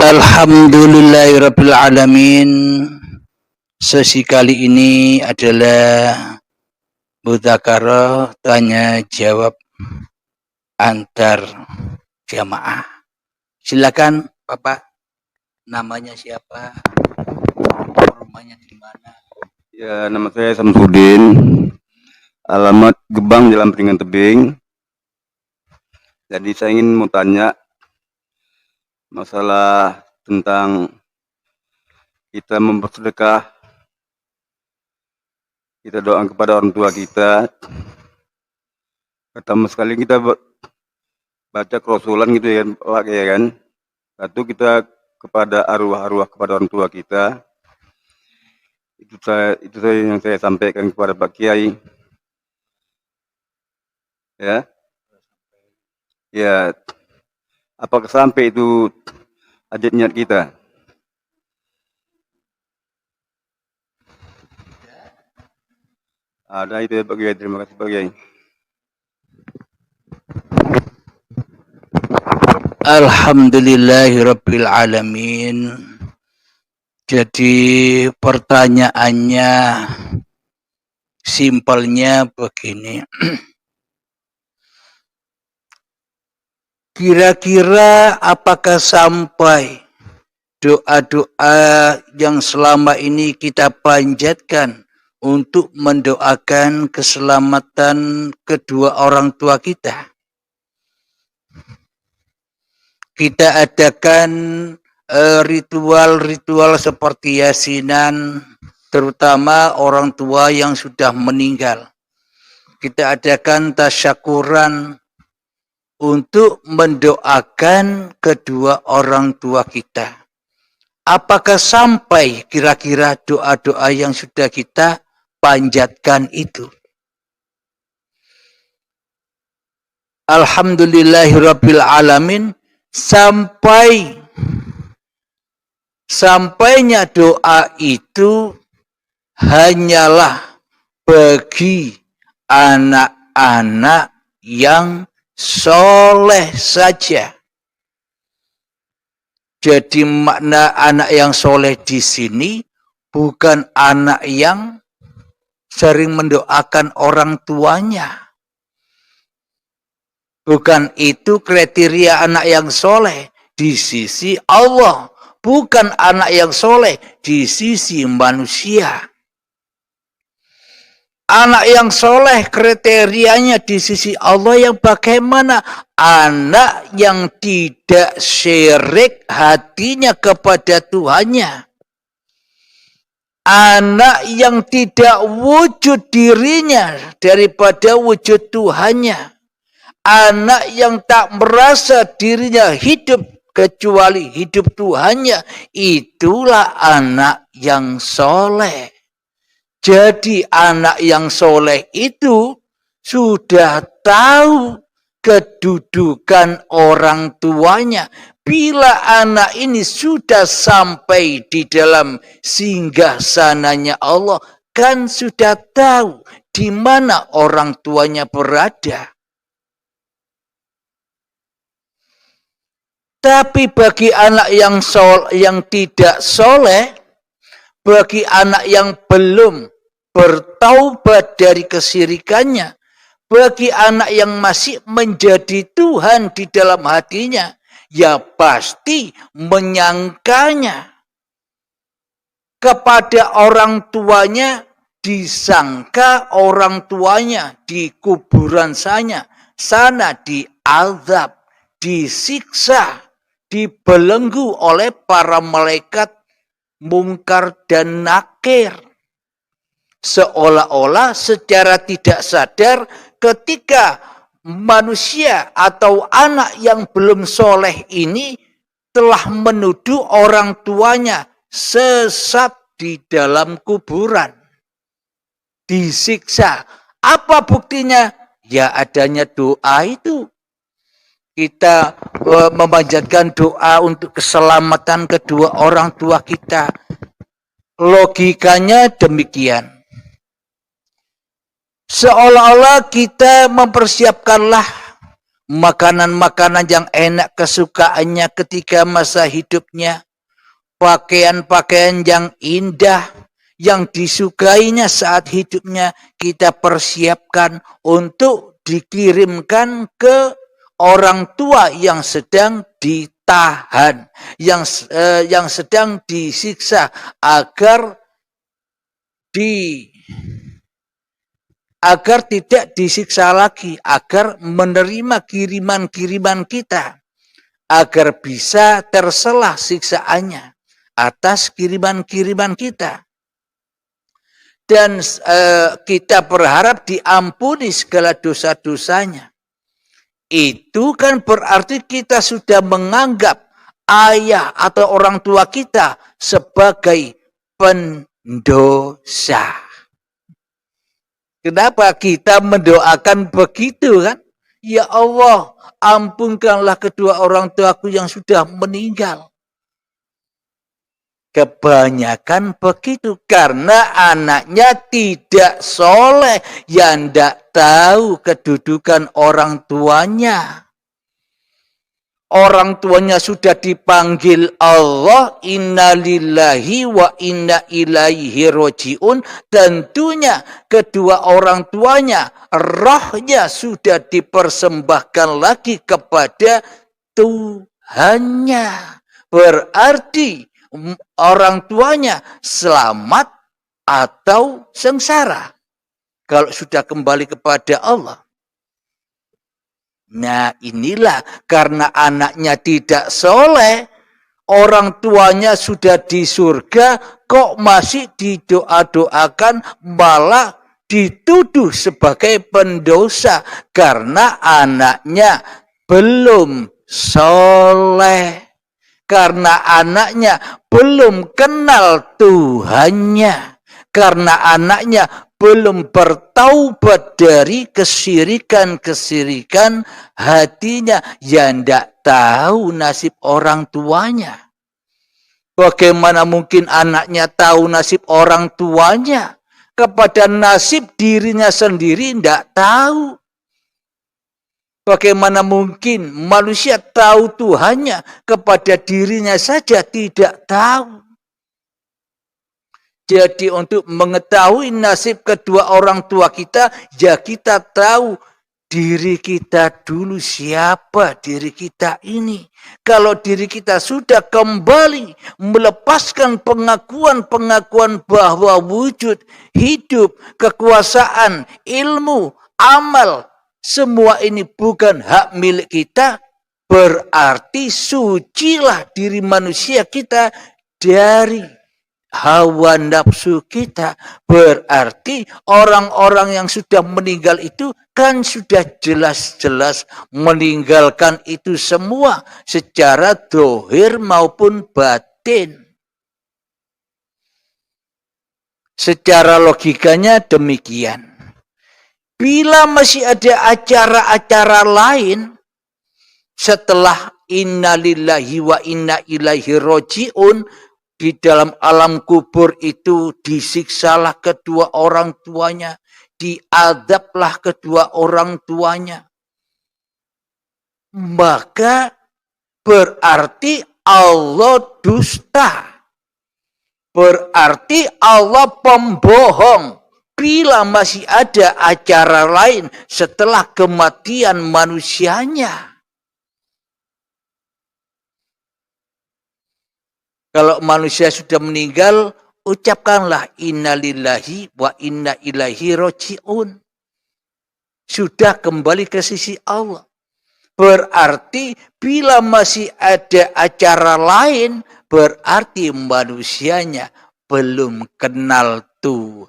Alhamdulillahirrabbilalamin. Sesi kali ini adalah mudzakarah tanya jawab antar jamaah. Silakan Bapak, namanya siapa? Rumahnya di mana? Ya, nama saya Samsudin. Alamat Gebang, Jalan Peringan Tebing. Jadi saya ingin mau tanya masalah tentang kita mempersedekah, kita doa kepada orang tua kita. Pertama sekali kita baca kerasulan gitu ya kan. Satu kita kepada arwah-arwah kepada orang tua kita. Itu saya yang saya sampaikan kepada Pak Kiai. Ya, apakah sampai itu hajat niat kita? Ada itu ya Pak Kiai, terima kasih Pak Kiai. Alhamdulillahirrabbilalamin. Jadi pertanyaannya simpelnya begini. Kira-kira apakah sampai doa-doa yang selama ini kita panjatkan untuk mendoakan keselamatan kedua orang tua kita? Kita adakan ritual-ritual seperti yasinan, terutama orang tua yang sudah meninggal. Kita adakan tasyakuran untuk mendoakan kedua orang tua kita. Apakah sampai kira-kira doa-doa yang sudah kita panjatkan itu? Alhamdulillahirrabbilalamin. Sampainya doa itu hanyalah bagi anak-anak yang soleh saja. Jadi makna anak yang soleh di sini bukan anak yang sering mendoakan orang tuanya. Bukan itu kriteria anak yang soleh di sisi Allah. Bukan anak yang soleh di sisi manusia. Anak yang soleh kriterianya di sisi Allah yang bagaimana? Anak yang tidak syirik hatinya kepada Tuhannya. Anak yang tidak wujud dirinya daripada wujud Tuhannya. Anak yang tak merasa dirinya hidup kecuali hidup Tuhannya. Itulah anak yang soleh. Jadi anak yang soleh itu sudah tahu kedudukan orang tuanya. Bila anak ini sudah sampai di dalam singgasananya Allah, kan sudah tahu di mana orang tuanya berada. Tapi bagi anak yang tidak soleh, bagi anak yang belum bertaubat dari kesyirikannya, bagi anak yang masih menjadi Tuhan di dalam hatinya, ya pasti menyangkanya kepada orang tuanya, disangka orang tuanya di kuburan sana diazab, disiksa, dibelenggu oleh para malaikat mungkar dan nakir. Seolah-olah secara tidak sadar ketika manusia atau anak yang belum soleh ini telah menuduh orang tuanya sesat di dalam kuburan. Disiksa. Apa buktinya? Ya adanya doa itu. Kita memanjatkan doa untuk keselamatan kedua orang tua kita. Logikanya demikian. Seolah-olah kita mempersiapkanlah makanan-makanan yang enak kesukaannya ketika masa hidupnya, pakaian-pakaian yang indah yang disukainya saat hidupnya, kita persiapkan untuk dikirimkan ke orang tua yang sedang ditahan, yang sedang disiksa agar tidak disiksa lagi, agar menerima kiriman-kiriman kita, agar bisa terselah siksaannya atas kiriman-kiriman kita. Dan kita berharap diampuni segala dosa-dosanya. Itu kan berarti kita sudah menganggap ayah atau orang tua kita sebagai pendosa. Kenapa kita mendoakan begitu kan? Ya Allah, ampunkanlah kedua orang tuaku yang sudah meninggal. Kebanyakan begitu karena anaknya tidak soleh, yang tidak tahu kedudukan orang tuanya. Orang tuanya sudah dipanggil Allah, inna lillahi wa inna ilaihi roji'un. Tentunya kedua orang tuanya, rohnya sudah dipersembahkan lagi kepada Tuhannya. Berarti orang tuanya selamat atau sengsara kalau sudah kembali kepada Allah. Nah, inilah karena anaknya tidak soleh, orang tuanya sudah di surga, kok masih didoa-doakan, malah dituduh sebagai pendosa karena anaknya belum soleh. Karena anaknya belum kenal Tuhannya. Karena anaknya belum bertaubat dari kesirikan-kesirikan hatinya. Yang tidak tahu nasib orang tuanya. Bagaimana mungkin anaknya tahu nasib orang tuanya? Kepada nasib dirinya sendiri tidak tahu. Bagaimana mungkin manusia tahu Tuhannya, kepada dirinya saja tidak tahu. Jadi untuk mengetahui nasib kedua orang tua kita, ya kita tahu diri kita dulu, siapa diri kita ini. Kalau diri kita sudah kembali melepaskan pengakuan-pengakuan bahwa wujud, hidup, kekuasaan, ilmu, amal, semua ini bukan hak milik kita, berarti sucilah diri manusia kita dari hawa nafsu kita. Berarti orang-orang yang sudah meninggal itu kan sudah jelas-jelas meninggalkan itu semua secara dohir maupun batin. Secara logikanya demikian. Bila masih ada acara-acara lain setelah inna lillahi wa inna ilaihi roji'un, di dalam alam kubur itu disiksalah kedua orang tuanya, diadablah kedua orang tuanya. Maka berarti Allah dusta. Berarti Allah pembohong. Bila masih ada acara lain setelah kematian manusianya. Kalau manusia sudah meninggal, ucapkanlah inna lillahi wa inna ilaihi roji'un. Sudah kembali ke sisi Allah. Berarti bila masih ada acara lain, berarti manusianya belum kenal Tuhan.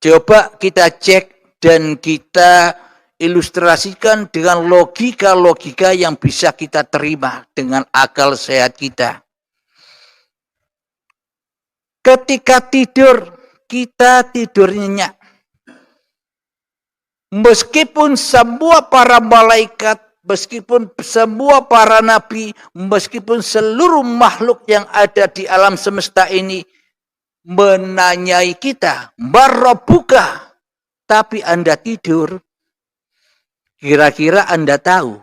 Coba kita cek dan kita ilustrasikan dengan logika-logika yang bisa kita terima dengan akal sehat kita. Ketika tidur, kita tidur nyenyak. Meskipun semua para malaikat, meskipun semua para nabi, meskipun seluruh makhluk yang ada di alam semesta ini menanyai kita, Marabbuka, tapi Anda tidur, kira-kira Anda tahu.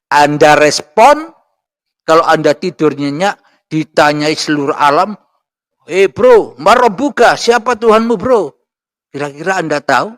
Anda respon, kalau Anda tidur nyenyak, ditanyai seluruh alam, bro, marobuka, siapa Tuhanmu bro? Kira-kira Anda tahu?